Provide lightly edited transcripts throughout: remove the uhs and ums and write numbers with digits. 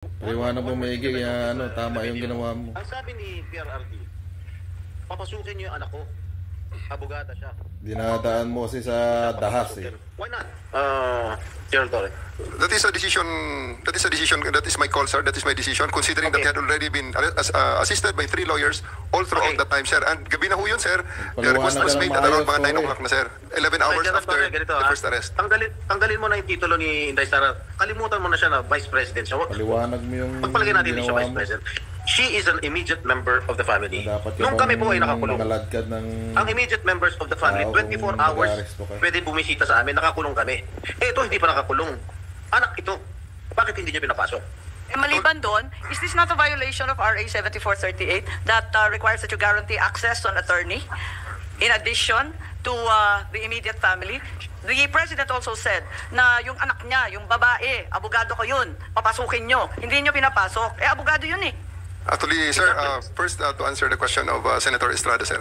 Paliwanag mo maigi, ano, tama yung ginawa mo. Ang sabi ni PRRD, papasukin niyo yung anak ko. Abogada siya. Dinadaan mo kasi sa dahas eh. Why not? General Torre. That is a decision. That is my call, sir. That is my decision. Considering that he had already been assisted by 3 lawyers all throughout that time, sir. And gabi na ho yun, sir. The request was made at around mga 9 o'clock na, sir. 11 hours after the first arrest. Tanggalin mo na yung titulo ni Inday Sara. Kalimutan mo na siya na Vice President siya. Paliwanag mo yung pagpalagay natin siya Vice President. She is an immediate member of the family. Nung kami po ay nakakulong, ang immediate members of the family, 24 hours pwede bumisita sa amin, nakakulong kami. Eh ito hindi pa nakakulong. Anak ito. Bakit hindi niya pinapasok? Maliban doon, is this not a violation of RA 7438 that requires that you guarantee access to an attorney in addition to the immediate family? The President also said na yung anak niya, yung babae, abogado ko yun, papasukin nyo. Hindi nyo pinapasok. Eh, abogado yun eh. Actually, sir, first to answer the question of Senator Estrada, sir.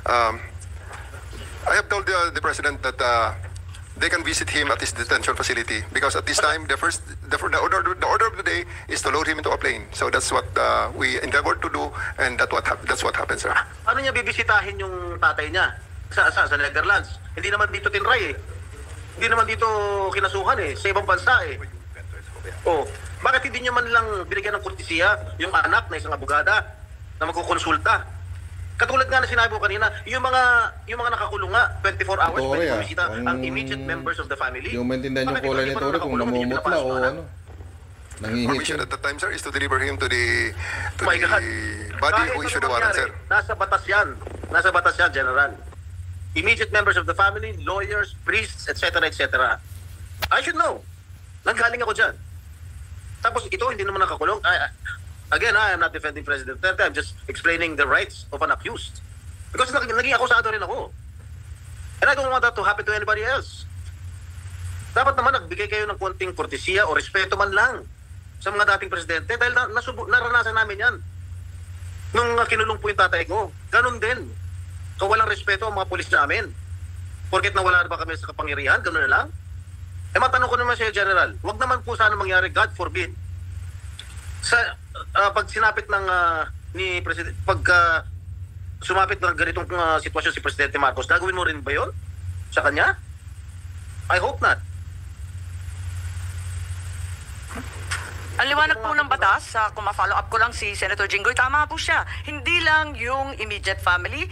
I have told the President that they can visit him at his detention facility because at this time, the order of the day is to load him into a plane. So that's what we endeavored to do, and that's what happened, sir. Ano niya bibisitahin yung tatay niya sa Netherlands? Hindi naman dito tinray eh. Hindi naman dito kinasuhan eh. Sa ibang bansa eh. Oh, bakit hindi niyo man lang binigyan ng kurtesiya yung anak na isang abogada na magkukonsulta? Katulad nga na sinabi ko kanina, yung mga nakakulong nga 24 hours pwede bumisita ang immediate members of the family. Yung maintindihan yung kulay ni Tore kung namumutla o ano. Permission at the time, sir, is to deliver him to the body who issued the warrant, sir. Nasa batas yan. Nasa batas yan, General. Immediate members of the family, lawyers, priests, etc., etc. I should know. Nanggaling ako dyan. Tapos ito, hindi naman nakakulong. Again, I am not defending President Duterte. I'm just explaining the rights of an accused. Because naging akusado rin ako. And I don't want that to happen to anybody else. Dapat naman nagbigay kayo ng konting kortesiya o respeto man lang sa mga dating presidente dahil naranasan namin yan. Nung kinulong po yung tatay ko, ganun din. Kung walang respeto ang mga pulis namin. Porket nawala ba kami sa kapangyarihan, ganun na lang. Eh matanong ko naman siya, General, wag naman po sana mangyari, God forbid, sa pag sinapit ng ni President, pag sumapit ng ganitong sitwasyon si Presidente Marcos, gagawin mo rin ba yon sa kanya? I hope not. Ang liwanag po ng batas, kung ma-follow up ko lang si Senator Jinggoy, tama po siya. Hindi lang yung immediate family,